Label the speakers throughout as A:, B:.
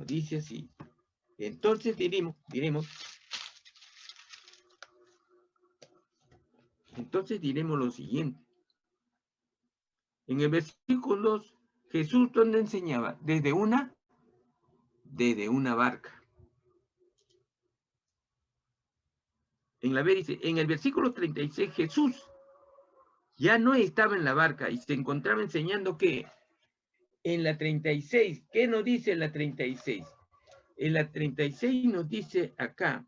A: dice así. Entonces diremos lo siguiente. En el versículo 2, Jesús, ¿dónde enseñaba? Desde una barca. En el versículo 36, Jesús ya no estaba en la barca y se encontraba enseñando que en la 36, ¿qué nos dice la 36? En la 36 nos dice acá,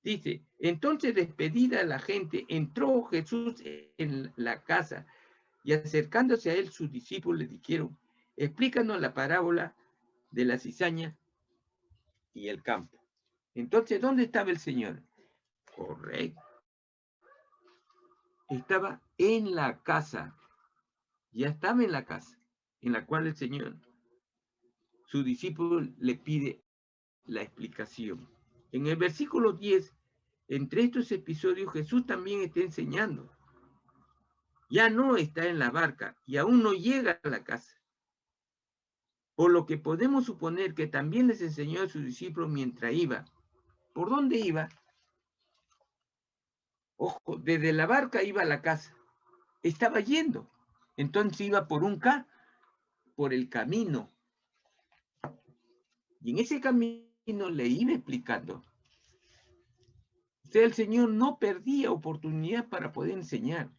A: dice, entonces despedida la gente, entró Jesús en la casa y acercándose a él sus discípulos le dijeron, explícanos la parábola de la cizaña y el campo. Entonces, ¿dónde estaba el Señor? Correcto. Estaba en la casa. Ya estaba en la casa, en la cual el Señor, su discípulo, le pide la explicación. En el versículo 10, entre estos episodios, Jesús también está enseñando. Ya no está en la barca y aún no llega a la casa. Por lo que podemos suponer que también les enseñó a sus discípulos mientras iba. ¿Por dónde iba? Ojo, desde la barca iba a la casa. Estaba yendo. Entonces iba por el camino. Y en ese camino le iba explicando. O sea, el Señor no perdía oportunidad para poder enseñar.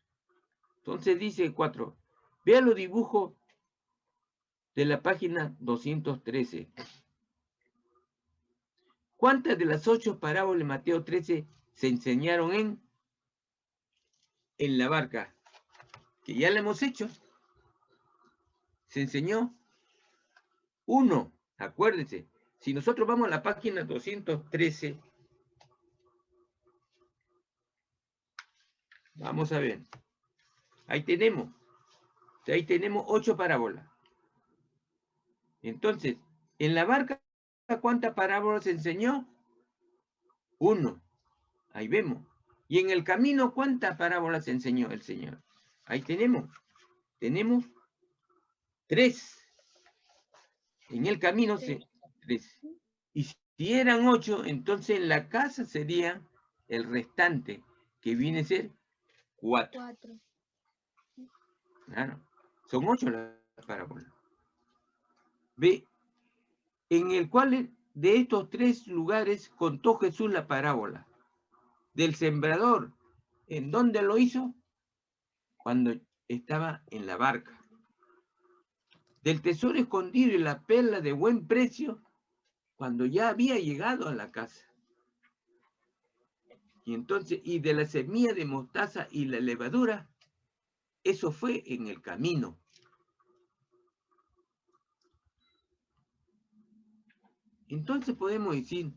A: Entonces dice 4. Vea los dibujos de la página 213. ¿Cuántas de las 8 parábolas de Mateo 13 se enseñaron en la barca? Que ya la hemos hecho. Se enseñó 1. Acuérdense, si nosotros vamos a la página 213, vamos a ver. Ahí tenemos 8 parábolas. Entonces, en la barca, ¿cuántas parábolas se enseñó? 1. Ahí vemos. Y en el camino, ¿cuántas parábolas enseñó el Señor? Ahí tenemos 3. En el camino, 3. Y si eran 8, entonces en la casa sería el restante, que viene a ser 4. Claro, son 8 las parábolas. Ve, en el cual de estos 3 lugares contó Jesús la parábola del sembrador. ¿En dónde lo hizo? Cuando estaba en la barca. Del tesoro escondido y la perla de buen precio, cuando ya había llegado a la casa. Y entonces, y de la semilla de mostaza y la levadura, eso fue en el camino. Entonces podemos decir,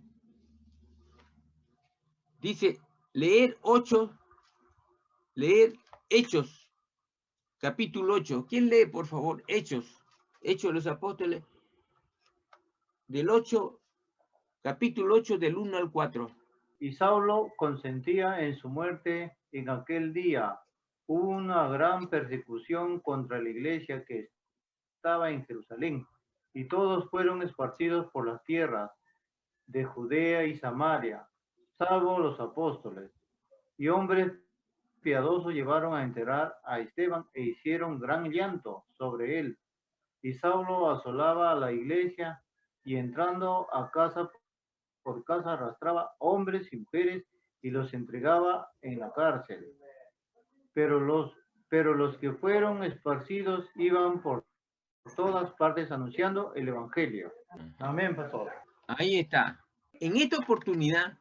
A: dice, leer Hechos, capítulo 8. ¿Quién lee, por favor, Hechos de los Apóstoles, del 8, capítulo 8, del 1 al 4.
B: Y Saulo consentía en su muerte en aquel día. Hubo una gran persecución contra la iglesia que estaba en Jerusalén, y todos fueron esparcidos por las tierras de Judea y Samaria, salvo los apóstoles. Y hombres piadosos llevaron a enterrar a Esteban e hicieron gran llanto sobre él. Y Saulo asolaba a la iglesia y entrando a casa por casa arrastraba hombres y mujeres y los entregaba en la cárcel. Pero los que fueron esparcidos iban por todas partes anunciando el evangelio. Amén, pastor.
A: Ahí está. En esta oportunidad,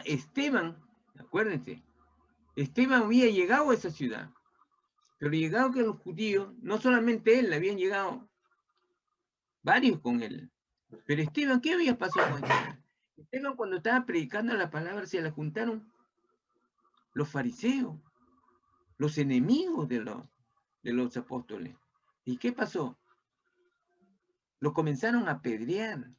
A: Esteban, acuérdense, Esteban había llegado a esa ciudad, pero llegado que los judíos, no solamente él, habían llegado varios con él. Pero Esteban, ¿qué había pasado con Esteban? Esteban, cuando estaba predicando la palabra, se le juntaron los fariseos, los enemigos de los apóstoles. ¿Y qué pasó? Lo comenzaron a apedrear.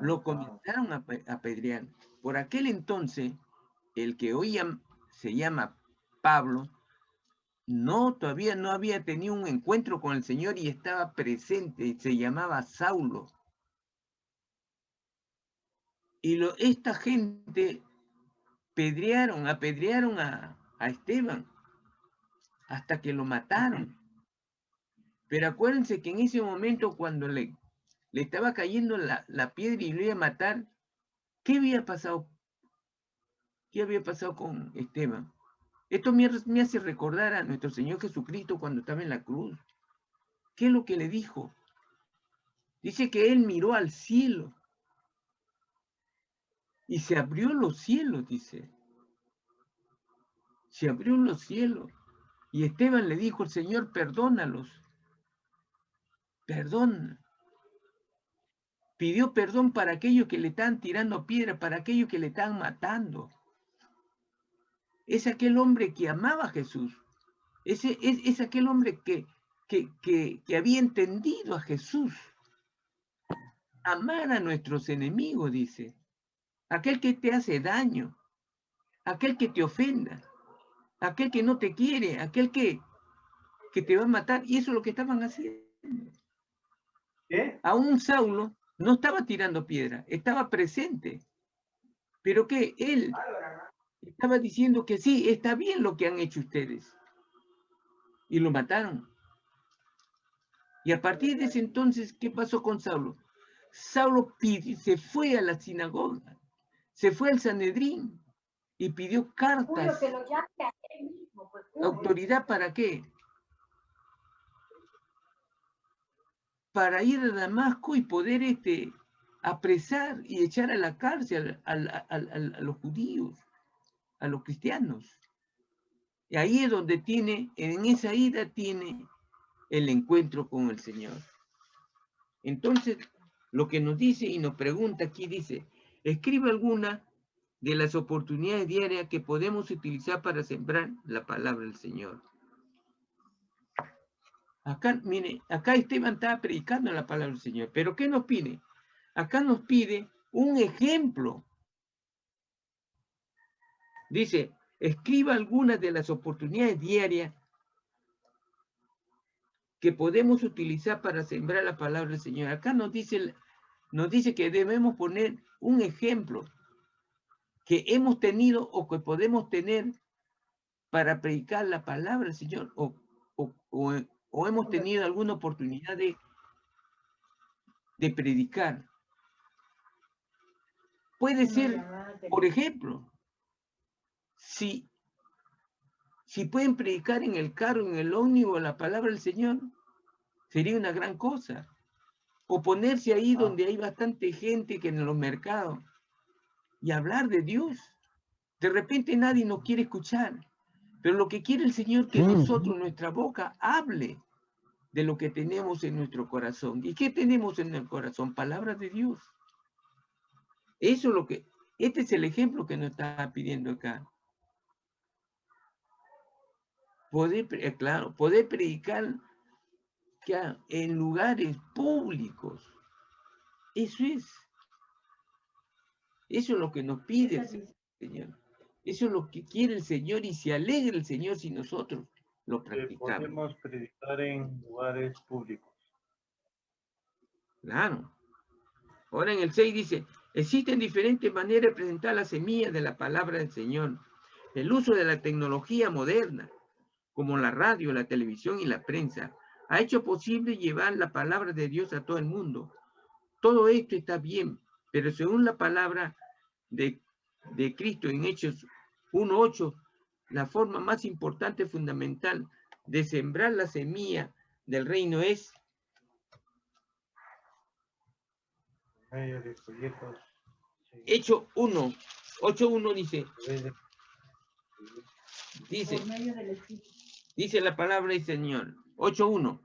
A: Lo comenzaron a apedrear. Por aquel entonces, el que hoy se llama Pablo, No, todavía no había tenido un encuentro con el Señor y estaba presente, se llamaba Saulo. Y esta gente apedrearon a Esteban hasta que lo mataron. Pero acuérdense que en ese momento cuando le estaba cayendo la piedra y lo iba a matar, ¿qué había pasado? ¿Qué había pasado con Esteban? Esto me hace recordar a nuestro Señor Jesucristo cuando estaba en la cruz. ¿Qué es lo que le dijo? Dice que él miró al cielo y se abrió los cielos, dice. Se abrió los cielos. Y Esteban le dijo al Señor, perdónalos. Perdona. Pidió perdón para aquellos que le están tirando piedra, para aquellos que le están matando. Es aquel hombre que amaba a Jesús. Es aquel hombre que había entendido a Jesús. Amar a nuestros enemigos, dice. Aquel que te hace daño, aquel que te ofenda, aquel que no te quiere, aquel que te va a matar. Y eso es lo que estaban haciendo.
B: ¿Qué?
A: Aún Saulo no estaba tirando piedra, estaba presente. Pero que él estaba diciendo que sí, está bien lo que han hecho ustedes. Y lo mataron. Y a partir de ese entonces, ¿qué pasó con Saulo? Saulo se fue a la sinagoga, se fue al Sanedrín y pidió cartas. ¿Autoridad para qué? Para ir a Damasco y poder apresar y echar a la cárcel a los judíos, a los cristianos. Y ahí es donde en esa ida tiene el encuentro con el Señor. Entonces, lo que nos dice y nos pregunta aquí dice, escribe alguna de las oportunidades diarias que podemos utilizar para sembrar la palabra del Señor. Acá, mire, acá Esteban estaba predicando la palabra del Señor, pero ¿qué nos pide? Acá nos pide un ejemplo. Dice, escriba algunas de las oportunidades diarias que podemos utilizar para sembrar la palabra del Señor. Acá nos dice que debemos poner un ejemplo que hemos tenido o que podemos tener para predicar la palabra del Señor o hemos tenido alguna oportunidad de predicar. Puede ser, por ejemplo, si pueden predicar en el carro, en el ómnibus, la palabra del Señor, sería una gran cosa. O ponerse ahí donde hay bastante gente que en los mercados y hablar de Dios. De repente nadie nos quiere escuchar, pero lo que quiere el Señor es que nosotros, nuestra boca, hable de lo que tenemos en nuestro corazón. ¿Y qué tenemos en el corazón? Palabras de Dios. Eso es lo que, este es el ejemplo que nos está pidiendo acá. Poder predicar en lugares públicos. Eso es lo que nos pide el Señor. Eso es lo que quiere el Señor y se alegra el Señor si nosotros lo practicamos.
B: Podemos predicar en lugares públicos.
A: Claro. Ahora en el 6 dice, existen diferentes maneras de presentar la semilla de la palabra del Señor. El uso de la tecnología moderna, como la radio, la televisión y la prensa, ha hecho posible llevar la palabra de Dios a todo el mundo. Todo esto está bien, pero según la palabra de Cristo en Hechos 1:8, la forma más importante, fundamental de sembrar la semilla del reino es Hecho 1, 8:1 dice la palabra del Señor, 8:1,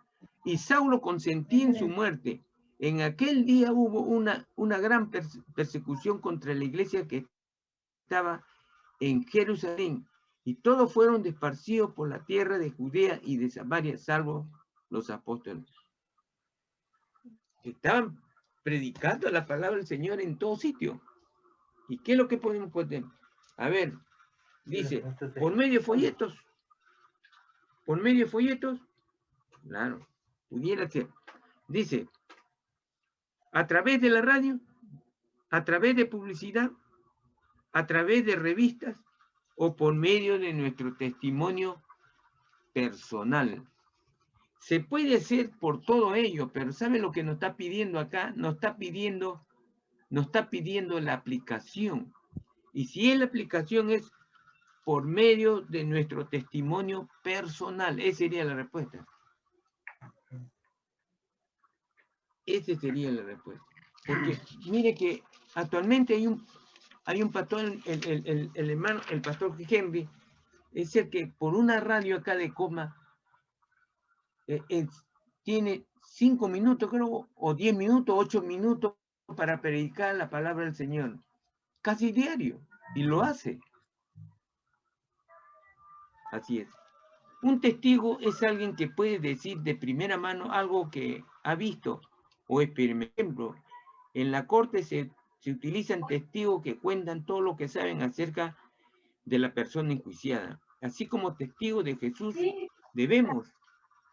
A: y Saulo consentía en su muerte. En aquel día hubo una gran persecución contra la iglesia que estaba en Jerusalén, y todos fueron esparcidos por la tierra de Judea y de Samaria, salvo los apóstoles. Estaban predicando la palabra del Señor en todo sitio. ¿Y qué es lo que podemos poner? A ver, dice, por medio de folletos, ¿Por medio de folletos? Claro, pudiera ser. Dice, a través de la radio, a través de publicidad, a través de revistas o por medio de nuestro testimonio personal. Se puede hacer por todo ello, pero ¿sabe lo que nos está pidiendo acá? Nos está pidiendo la aplicación. Y si la aplicación es por medio de nuestro testimonio personal, esa sería la respuesta. Esa sería la respuesta. Porque mire que actualmente hay un pastor, el hermano, el pastor Henry, es el que por una radio acá de Coma, tiene 5 minutos, creo, o 10 minutos, 8 minutos para predicar la palabra del Señor. Casi diario. Y lo hace. Así es. Un testigo es alguien que puede decir de primera mano algo que ha visto o experimentado. En la corte se utilizan testigos que cuentan todo lo que saben acerca de la persona enjuiciada. Así como testigos de Jesús debemos,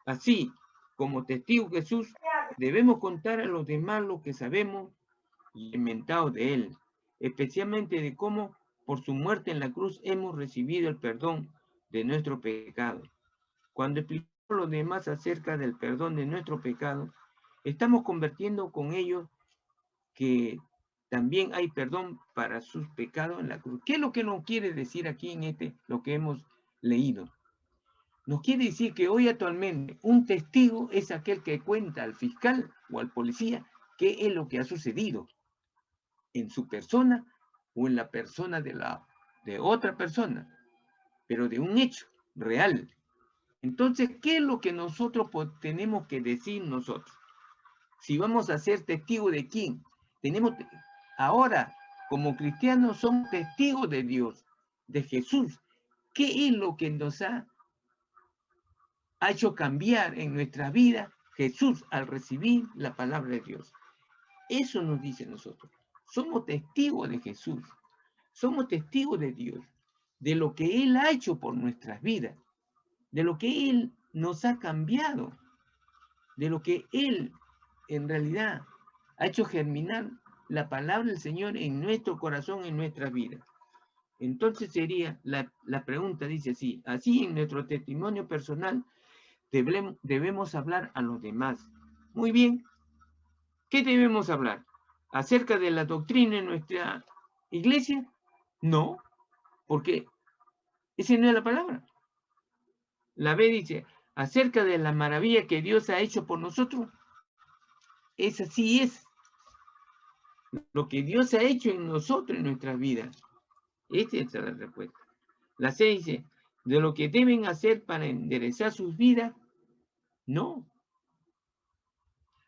A: así como testigo de Jesús, debemos contar a los demás lo que sabemos y inventado de él, especialmente de cómo por su muerte en la cruz hemos recibido el perdón de nuestro pecado. Cuando explicamos a los demás acerca del perdón de nuestro pecado, estamos convirtiendo con ellos que también hay perdón para sus pecados en la cruz. ¿Qué es lo que nos quiere decir aquí en lo que hemos leído? Nos quiere decir que hoy actualmente un testigo es aquel que cuenta al fiscal o al policía qué es lo que ha sucedido en su persona o en la persona de otra persona, pero de un hecho real. Entonces, ¿qué es lo que nosotros tenemos que decir nosotros? Si vamos a ser testigos de quién, ahora, como cristianos, somos testigos de Dios, de Jesús. ¿Qué es lo que nos ha hecho cambiar en nuestra vida Jesús al recibir la palabra de Dios? Eso nos dice nosotros. Somos testigos de Jesús. Somos testigos de Dios, de lo que Él ha hecho por nuestras vidas, de lo que Él nos ha cambiado, de lo que Él en realidad ha hecho germinar la palabra del Señor en nuestro corazón, en nuestra vida. Entonces sería, la pregunta dice así en nuestro testimonio personal debemos hablar a los demás. Muy bien, ¿qué debemos hablar? ¿Acerca de la doctrina en nuestra iglesia? No, porque esa no es la palabra. La B dice, acerca de la maravilla que Dios ha hecho por nosotros. Esa sí es lo que Dios ha hecho en nosotros, en nuestras vidas. Esa es la respuesta. La C dice, de lo que deben hacer para enderezar sus vidas. No.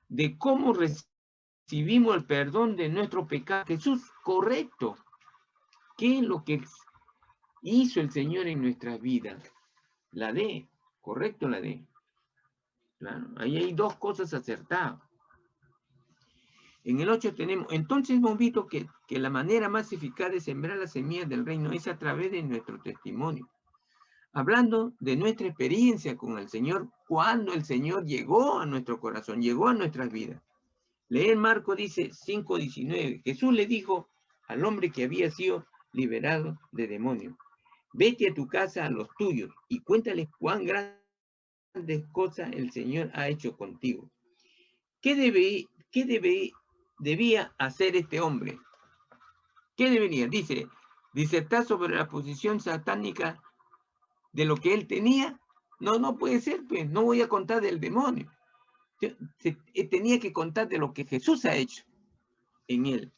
A: De cómo recibimos el perdón de nuestro pecado. Jesús, correcto. ¿Qué es lo que hizo el Señor en nuestras vidas? La D, correcto la D. Claro, ahí hay dos cosas acertadas. En el 8 tenemos, entonces hemos visto que la manera más eficaz de sembrar las semillas del reino es a través de nuestro testimonio. Hablando de nuestra experiencia con el Señor, cuando el Señor llegó a nuestro corazón, llegó a nuestras vidas. Leer Marco dice 5:19. Jesús le dijo al hombre que había sido liberado de demonios, vete a tu casa a los tuyos y cuéntales cuán grandes cosas el Señor ha hecho contigo. ¿Qué debía hacer este hombre? ¿Qué debería? Dice, disertar sobre la posición satánica de lo que él tenía. No puede ser, pues, no voy a contar del demonio. Tenía que contar de lo que Jesús ha hecho en él.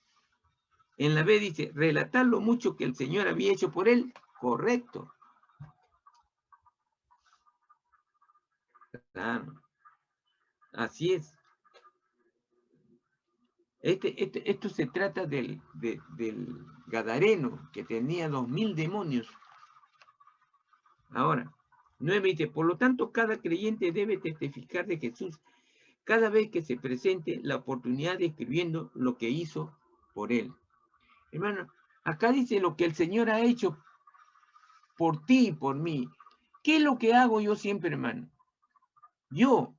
A: En la B dice, relatar lo mucho que el Señor había hecho por él. Correcto. Claro. Así es. Esto se trata del Gadareno, que tenía 2000 demonios. Ahora, 9 dice, por lo tanto, cada creyente debe testificar de Jesús cada vez que se presente la oportunidad describiendo lo que hizo por él. Hermano, acá dice lo que el Señor ha hecho por ti y por mí. ¿Qué es lo que hago yo siempre, hermano? Yo,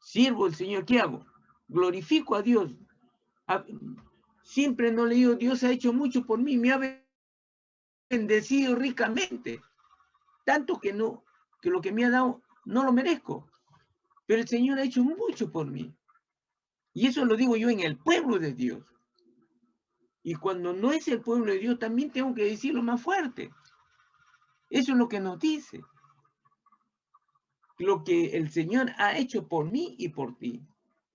A: siervo del Señor, ¿qué hago? Glorifico a Dios. Siempre no le digo, Dios ha hecho mucho por mí, me ha bendecido ricamente. Tanto que no, que lo que me ha dado no lo merezco. Pero el Señor ha hecho mucho por mí. Y eso lo digo yo en el pueblo de Dios. Y cuando no es el pueblo de Dios, también tengo que decirlo más fuerte. Eso es lo que nos dice. Lo que el Señor ha hecho por mí y por ti.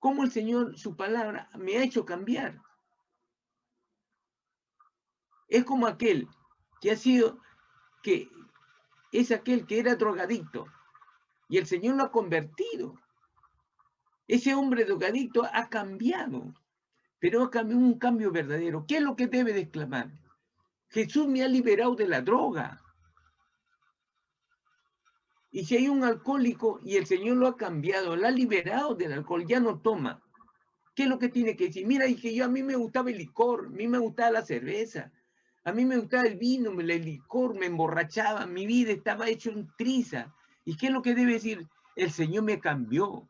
A: Cómo el Señor, su palabra, me ha hecho cambiar. Es como aquel que ha sido, que es aquel que era drogadicto. Y el Señor lo ha convertido. Ese hombre drogadicto ha cambiado. Pero ha cambiado un cambio verdadero. ¿Qué es lo que debe de exclamar? Jesús me ha liberado de la droga. Y si hay un alcohólico y el Señor lo ha cambiado, lo ha liberado del alcohol, ya no toma. ¿Qué es lo que tiene que decir? Mira, dije a mí me gustaba el licor, a mí me gustaba la cerveza, a mí me gustaba el vino, el licor, me emborrachaba, mi vida estaba hecho un triza. ¿Y qué es lo que debe decir? El Señor me cambió.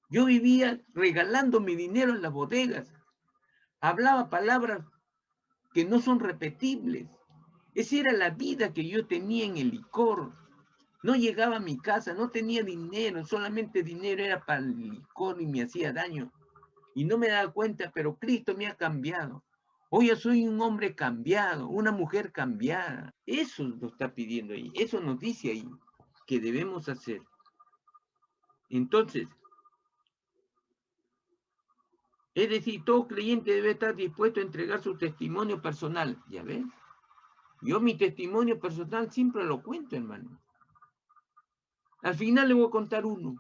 A: Yo vivía regalando mi dinero en las bodegas, hablaba palabras que no son repetibles. Esa era la vida que yo tenía en el licor. No llegaba a mi casa, no tenía dinero, solamente dinero era para el licor y me hacía daño. Y no me daba cuenta, pero Cristo me ha cambiado. Hoy yo soy un hombre cambiado, una mujer cambiada. Eso lo está pidiendo ahí, eso nos dice ahí que debemos hacer. Entonces, es decir, todo creyente debe estar dispuesto a entregar su testimonio personal. ¿Ya ves? Yo mi testimonio personal siempre lo cuento, hermano. Al final le voy a contar uno.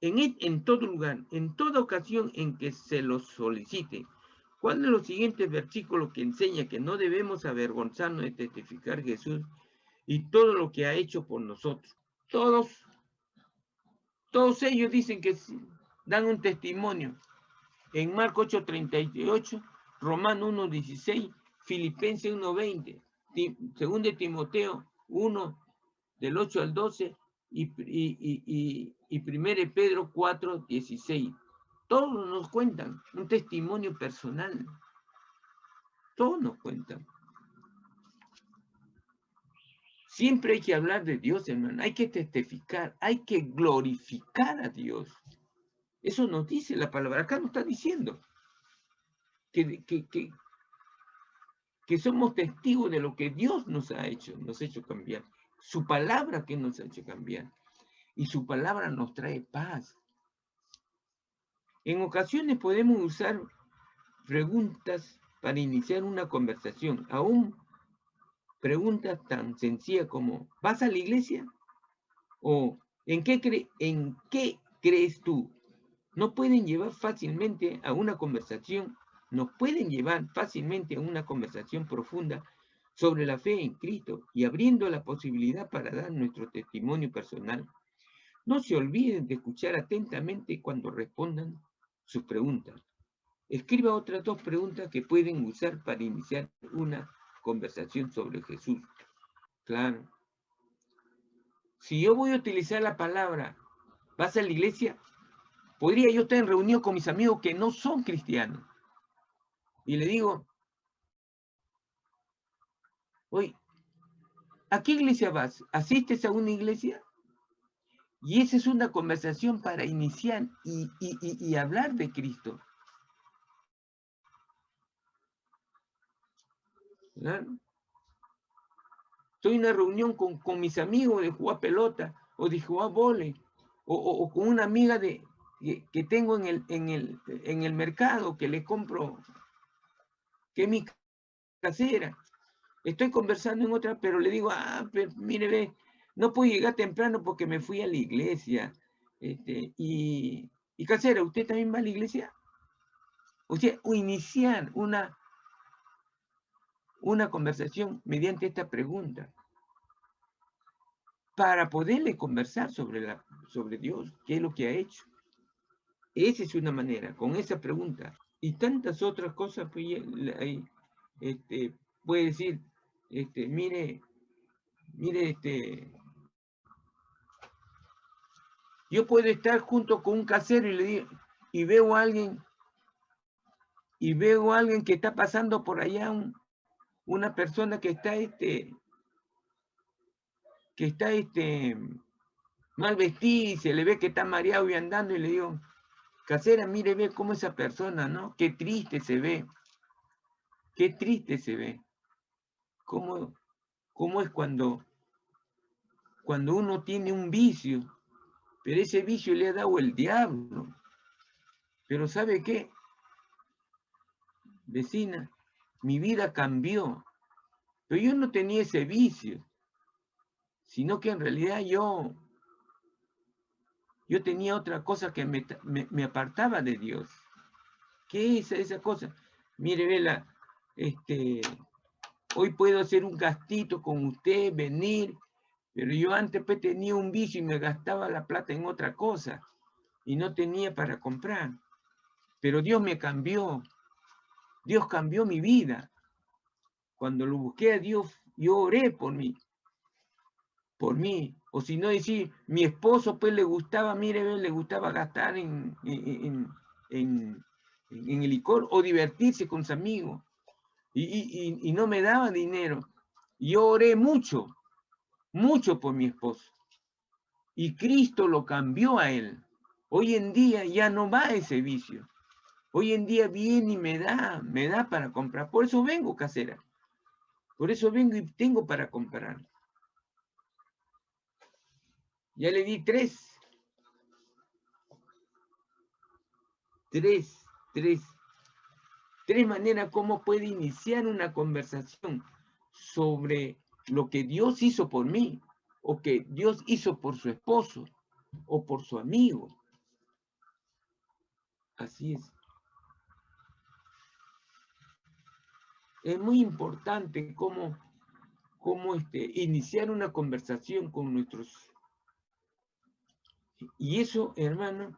A: En todo lugar, en toda ocasión en que se los solicite, ¿cuál de los siguientes versículos que enseña que no debemos avergonzarnos de testificar Jesús y todo lo que ha hecho por nosotros? Todos ellos dicen que dan un testimonio. En Marcos 8:38, Romano 1:16, Filipenses 1:20, 2 Timoteo 1, del 8 al 12, y 1 Pedro 4:16. Todos nos cuentan un testimonio personal. Todos nos cuentan. Siempre hay que hablar de Dios, hermano. Hay que testificar, hay que glorificar a Dios. Eso nos dice la palabra. Acá nos está diciendo que somos testigos de lo que Dios nos ha hecho cambiar. Su palabra que nos ha hecho cambiar. Y su palabra nos trae paz. En ocasiones podemos usar preguntas para iniciar una conversación, aún preguntas tan sencillas como ¿vas a la iglesia? O ¿en qué crees tú? No pueden llevar fácilmente a una conversación, nos pueden llevar fácilmente a una conversación profunda sobre la fe en Cristo y abriendo la posibilidad para dar nuestro testimonio personal. No se olviden de escuchar atentamente cuando respondan sus preguntas. Escriba otras 2 preguntas que pueden usar para iniciar una conversación sobre Jesús. Claro. Si yo voy a utilizar la palabra, ¿vas a la iglesia? Podría yo estar en reunión con mis amigos que no son cristianos. Y le digo, oye, ¿a qué iglesia vas? ¿Asistes a una iglesia? Y esa es una conversación para iniciar y hablar de Cristo. ¿Claro? Estoy en una reunión con mis amigos de jugar pelota o de jugar vóley o con una amiga que tengo en el mercado que le compro, que es mi casera. Estoy conversando en otra, pero le digo, pero mire, ve, no puedo llegar temprano porque me fui a la iglesia. Y casera, ¿usted también va a la iglesia? O sea, iniciar una conversación mediante esta pregunta para poderle conversar sobre Dios, qué es lo que ha hecho. Esa es una manera, con esa pregunta. Y tantas otras cosas, pues, puede decir, mire, mire, yo puedo estar junto con un casero y le digo, y veo a alguien que está pasando por allá, una persona que está mal vestida y se le ve que está mareado y andando, y le digo, casera, mire, ve cómo esa persona, ¿no? Qué triste se ve. Qué triste se ve. ¿Cómo es cuando uno tiene un vicio? Pero ese vicio le ha dado el diablo. Pero ¿sabe qué? Vecina, mi vida cambió. Pero yo no tenía ese vicio, sino que en realidad yo tenía otra cosa que me apartaba de Dios. ¿Qué es esa cosa? Mire, Vela, hoy puedo hacer un gastito con usted, venir, pero yo antes pues, tenía un vicio y me gastaba la plata en otra cosa y no tenía para comprar. Pero Dios me cambió. Dios cambió mi vida. Cuando lo busqué a Dios, yo oré por mí. O si no decir, mi esposo pues le gustaba, mire, le gustaba gastar en el licor o divertirse con sus amigos. Y no me daba dinero. Yo oré mucho por mi esposo. Y Cristo lo cambió a él. Hoy en día ya no va ese vicio. Hoy en día viene y me da para comprar. Por eso vengo, casera. Por eso vengo y tengo para comprar. Ya le di tres maneras como puede iniciar una conversación sobre lo que Dios hizo por mí, o que Dios hizo por su esposo, o por su amigo. Así es. Es muy importante cómo iniciar una conversación con nuestros. Y eso, hermano,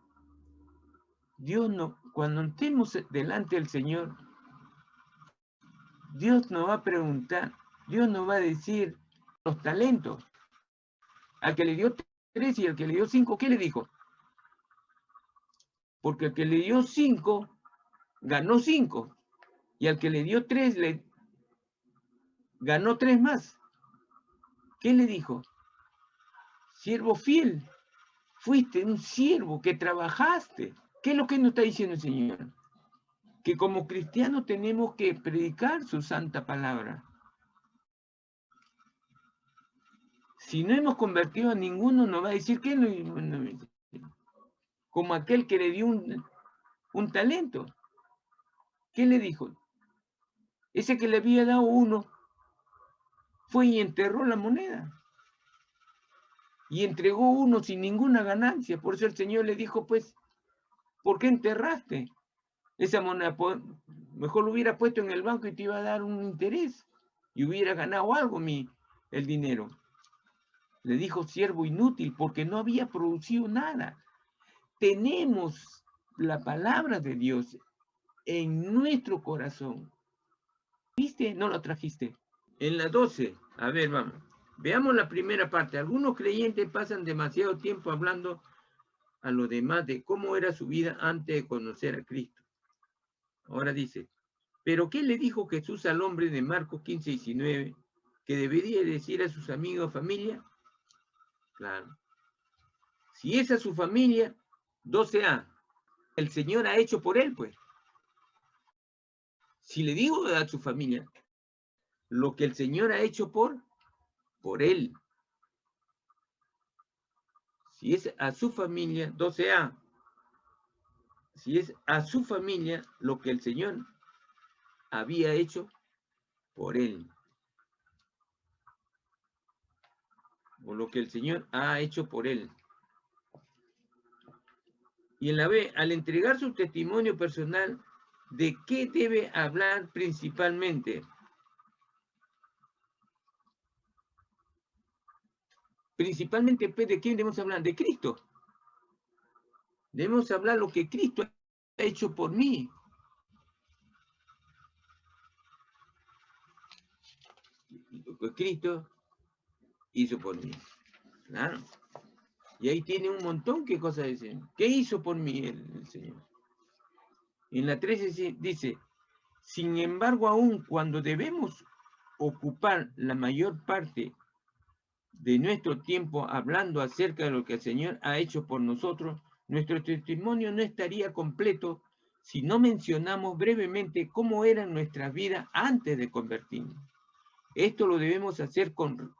A: Dios no, cuando estemos delante del Señor, Dios nos va a preguntar, Dios nos va a decir los talentos. Al que le dio 3 y al que le dio 5, ¿qué le dijo? Porque al que le dio 5, ganó 5. Y al que le dio 3, le ganó 3 más. ¿Qué le dijo? Siervo fiel, fuiste un siervo que trabajaste. ¿Qué es lo que nos está diciendo el Señor? Que como cristianos tenemos que predicar su santa palabra. Si no hemos convertido a ninguno, nos va a decir que no, como aquel que le dio un talento. ¿Qué le dijo? Ese que le había dado 1 fue y enterró la moneda. Y entregó 1 sin ninguna ganancia. Por eso el Señor le dijo, pues, ¿por qué enterraste esa moneda? Mejor lo hubiera puesto en el banco y te iba a dar un interés. Y hubiera ganado algo el dinero. Le dijo, siervo inútil, porque no había producido nada. Tenemos la palabra de Dios en nuestro corazón. ¿Viste? No lo trajiste. En la 12, a ver, vamos. Veamos la primera parte. Algunos creyentes pasan demasiado tiempo hablando a los demás de cómo era su vida antes de conocer a Cristo. Ahora dice, ¿pero qué le dijo Jesús al hombre de Marcos 15:19? ¿Que debería decir a sus amigos o familia? Claro. Si es a su familia, 12a, el Señor ha hecho por él, pues. Si le digo a su familia lo que el Señor ha hecho por él. Si es a su familia, 12a, si es a su familia lo que el Señor había hecho por él. O lo que el Señor ha hecho por él. Y en la B, al entregar su testimonio personal, ¿de qué debe hablar principalmente? Principalmente, pues, ¿de quién debemos hablar? De Cristo. Debemos hablar lo que Cristo ha hecho por mí. Cristo hizo por mí. Claro. Y ahí tiene un montón de cosas dicen. ¿Qué hizo por mí el Señor? En la 13 dice, sin embargo, aún cuando debemos ocupar la mayor parte de nuestro tiempo hablando acerca de lo que el Señor ha hecho por nosotros, nuestro testimonio no estaría completo si no mencionamos brevemente cómo eran nuestras vidas antes de convertirnos. Esto lo debemos hacer con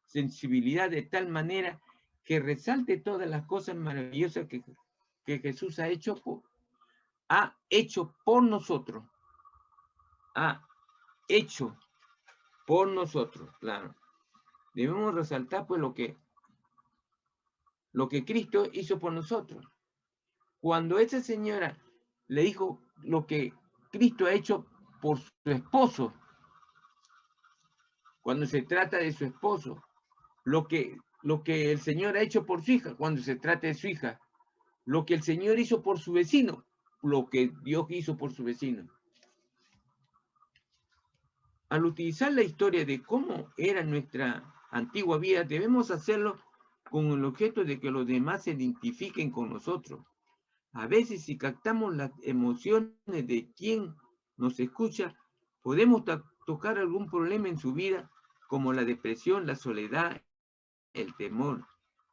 A: sensibilidad de tal manera que resalte todas las cosas maravillosas que Jesús ha hecho por nosotros. Ha hecho por nosotros, claro. Debemos resaltar pues lo que Cristo hizo por nosotros. Cuando esa señora le dijo lo que Cristo ha hecho por su esposo, cuando se trata de su esposo, lo que el Señor ha hecho por su hija, cuando se trata de su hija, lo que el Señor hizo por su vecino, lo que Dios hizo por su vecino. Al utilizar la historia de cómo era nuestra antigua vida, debemos hacerlo con el objeto de que los demás se identifiquen con nosotros. A veces, si captamos las emociones de quien nos escucha, podemos tocar algún problema en su vida, como la depresión, la soledad, el temor,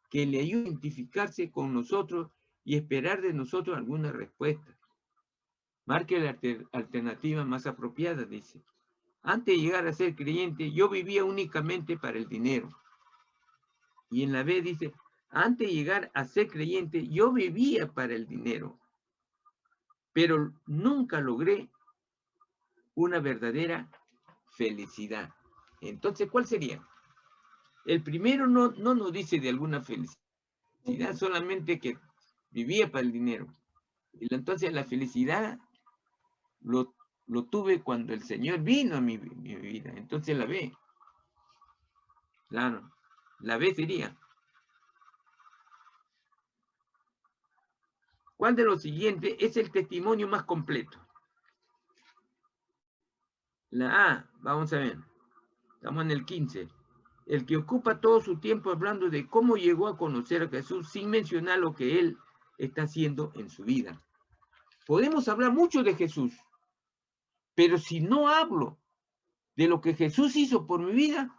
A: que le ayude a identificarse con nosotros y esperar de nosotros alguna respuesta. Marque la alternativa más apropiada, dice. Antes de llegar a ser creyente, yo vivía únicamente para el dinero. Y en la B dice, antes de llegar a ser creyente, yo vivía para el dinero, pero nunca logré una verdadera felicidad. Entonces, ¿cuál sería? El primero no nos dice de alguna felicidad, solamente que vivía para el dinero. Y entonces la felicidad lo tuve cuando el Señor vino a mi vida. Entonces la B. Claro, la B sería. ¿Cuál de los siguientes es el testimonio más completo? La A, vamos a ver. Estamos en el 15. El que ocupa todo su tiempo hablando de cómo llegó a conocer a Jesús sin mencionar lo que él está haciendo en su vida. Podemos hablar mucho de Jesús, pero si no hablo de lo que Jesús hizo por mi vida,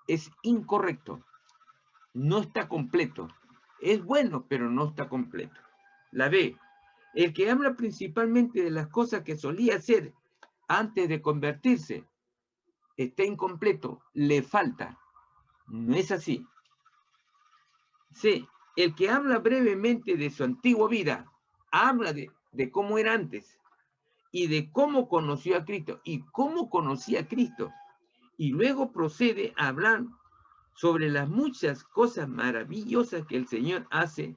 A: es incorrecto. No está completo. Es bueno, pero no está completo. La B. El que habla principalmente de las cosas que solía hacer antes de convertirse, está incompleto, le falta. No es así. C. El que habla brevemente de su antigua vida, habla de cómo era antes y de cómo conoció a Cristo y cómo conocía a Cristo. Y luego procede a hablar sobre las muchas cosas maravillosas que el Señor hace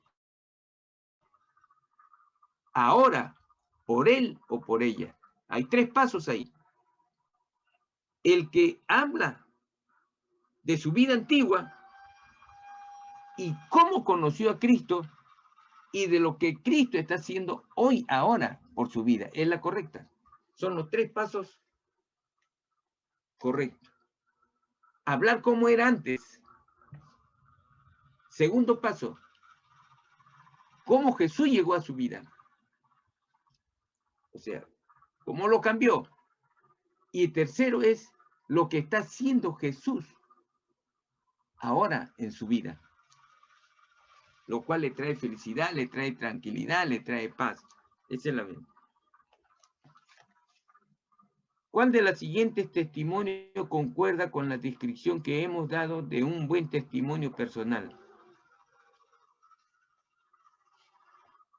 A: ahora, por él o por ella. Hay 3 pasos ahí. El que habla de su vida antigua y cómo conoció a Cristo y de lo que Cristo está haciendo hoy, ahora, por su vida. Es la correcta. Son los 3 pasos correctos. Hablar como era antes. Segundo paso, cómo Jesús llegó a su vida. O sea, cómo lo cambió. Y el tercero es lo que está haciendo Jesús ahora en su vida. Lo cual le trae felicidad, le trae tranquilidad, le trae paz. Esa es la verdad. ¿Cuál de los siguientes testimonios concuerda con la descripción que hemos dado de un buen testimonio personal?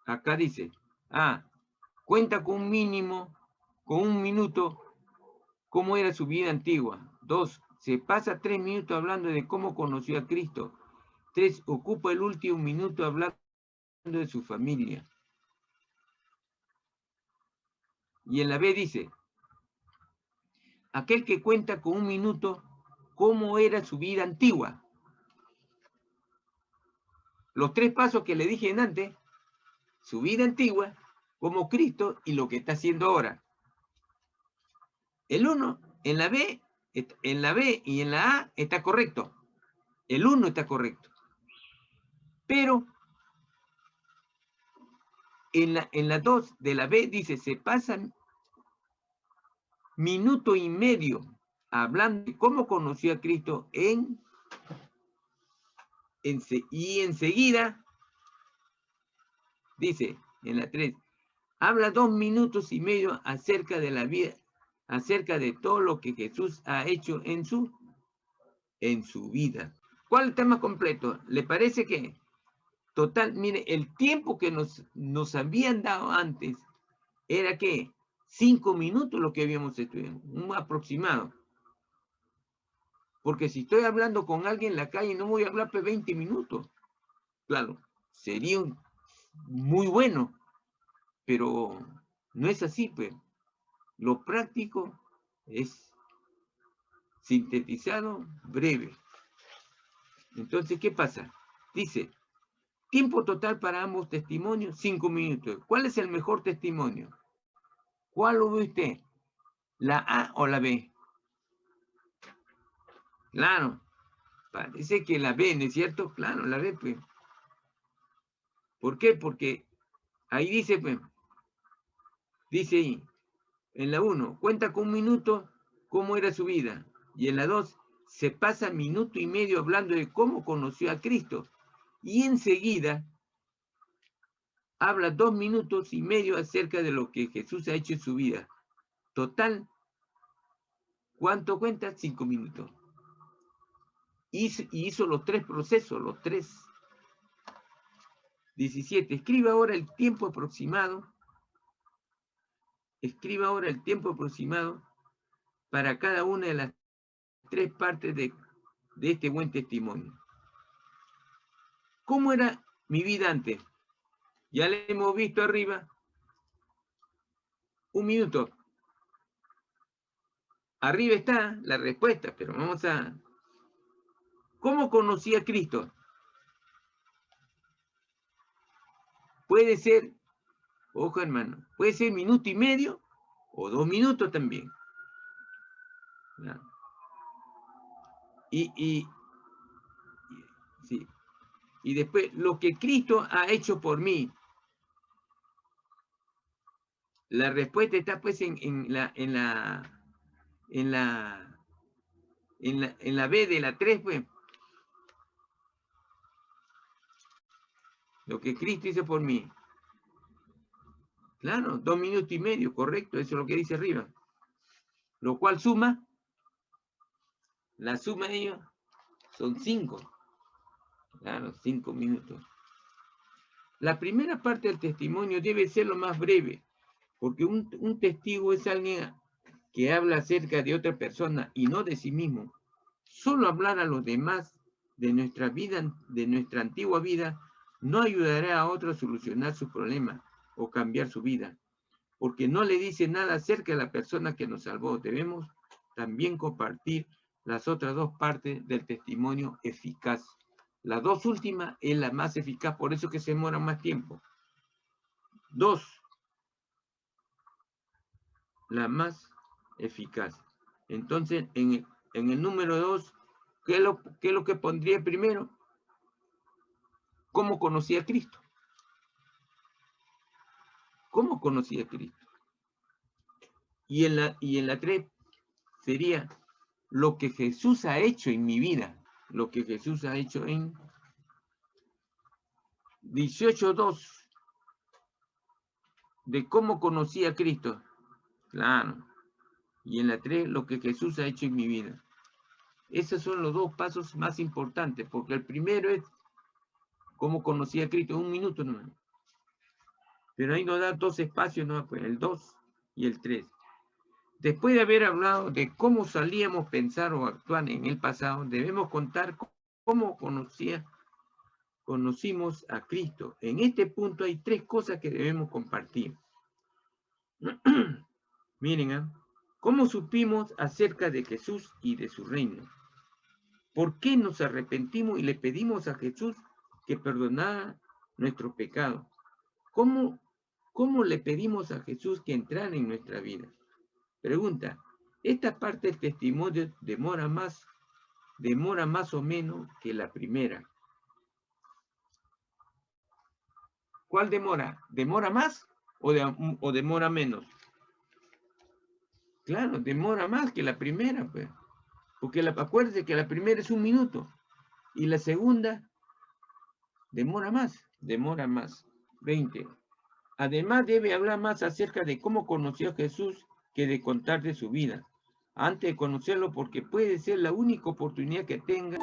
A: Acá dice, A, cuenta con un minuto, cómo era su vida antigua. 2, se pasa 3 minutos hablando de cómo conoció a Cristo. 3, ocupa el último minuto hablando de su familia. Y en la B dice, aquel que cuenta con un minuto, cómo era su vida antigua. Los 3 pasos que le dije antes, su vida antigua, como Cristo y lo que está haciendo ahora. El 1, en la B y en la A está correcto. El 1 está correcto. Pero en la 2 de la B dice, se pasan minuto y medio hablando de cómo conoció a Cristo y enseguida, dice en la 3, habla 2 minutos y medio acerca de la vida, acerca de todo lo que Jesús ha hecho en su vida. ¿Cuál es el tema completo? ¿Le parece que total, mire, el tiempo que nos habían dado antes era que 5 minutos lo que habíamos estudiado, un aproximado? Porque si estoy hablando con alguien en la calle, no voy a hablar por 20 minutos. Claro, sería muy bueno, pero no es así, pues. Lo práctico es sintetizado, breve. Entonces, ¿qué pasa? Dice, tiempo total para ambos testimonios, 5 minutos. ¿Cuál es el mejor testimonio? ¿Cuál lo ve usted? ¿La A o la B? Claro, parece que la B, ¿no es cierto? Claro, la B, pues. ¿Por qué? Porque ahí dice, pues, dice ahí, en la 1, cuenta con 1 minuto cómo era su vida. Y en la 2, se pasa minuto y medio hablando de cómo conoció a Cristo. Y enseguida habla 2 minutos y medio acerca de lo que Jesús ha hecho en su vida. Total, ¿cuánto cuenta? 5 minutos. Y hizo los 3 procesos, los 3. 17. Escriba ahora el tiempo aproximado. Escriba ahora el tiempo aproximado para cada una de las 3 partes de este buen testimonio. ¿Cómo era mi vida antes? Ya le hemos visto arriba. 1 minuto. Arriba está la respuesta, pero vamos a... ¿Cómo conocí a Cristo? Puede ser, ojo hermano, puede ser 1 minuto y medio o 2 minutos también. ¿No? Sí. Y después, lo que Cristo ha hecho por mí. La respuesta está pues en la B de la 3, pues. Lo que Cristo hizo por mí. Claro, 2 minutos y medio, correcto, eso es lo que dice arriba. Lo cual suma, la suma de ellos son 5. Claro, 5 minutos. La primera parte del testimonio debe ser lo más breve, porque un testigo es alguien que habla acerca de otra persona y no de sí mismo. Solo hablar a los demás de nuestra vida, de nuestra antigua vida, no ayudará a otro a solucionar su problema o cambiar su vida, porque no le dice nada acerca de la persona que nos salvó. Debemos también compartir las otras 2 partes del testimonio eficaz. La 2 última es la más eficaz, por eso que se demora más tiempo. 2, la más eficaz. Entonces, en el número 2, ¿qué es lo que pondría primero? ¿Cómo conocí a Cristo? ¿Cómo conocí a Cristo? Y en la 3 sería lo que Jesús ha hecho en mi vida. Lo que Jesús ha hecho en 18:2. De cómo conocí a Cristo. Claro. Y en la 3, lo que Jesús ha hecho en mi vida. Esos son los 2 pasos más importantes, porque el primero es cómo conocí a Cristo en 1 minuto nomás. Pero ahí nos da 2 espacios, ¿no? Pues el 2 y el 3. Después de haber hablado de cómo solíamos pensar o actuar en el pasado, debemos contar cómo conocimos a Cristo. En este punto hay 3 cosas que debemos compartir. Miren, ¿eh? ¿Cómo supimos acerca de Jesús y de su reino? ¿Por qué nos arrepentimos y le pedimos a Jesús que perdonara nuestros pecados? ¿Cómo le pedimos a Jesús que entrara en nuestra vida? Pregunta, ¿esta parte del testimonio demora más demora más o menos que la primera. ¿Cuál demora? ¿Demora más o demora menos? Claro, demora más que la primera, pues. Porque acuérdense que la primera es 1 minuto y la segunda demora más. 20. Además debe hablar más acerca de cómo conoció a Jesús que de contar de su vida. Antes de conocerlo, porque puede ser la única oportunidad que tenga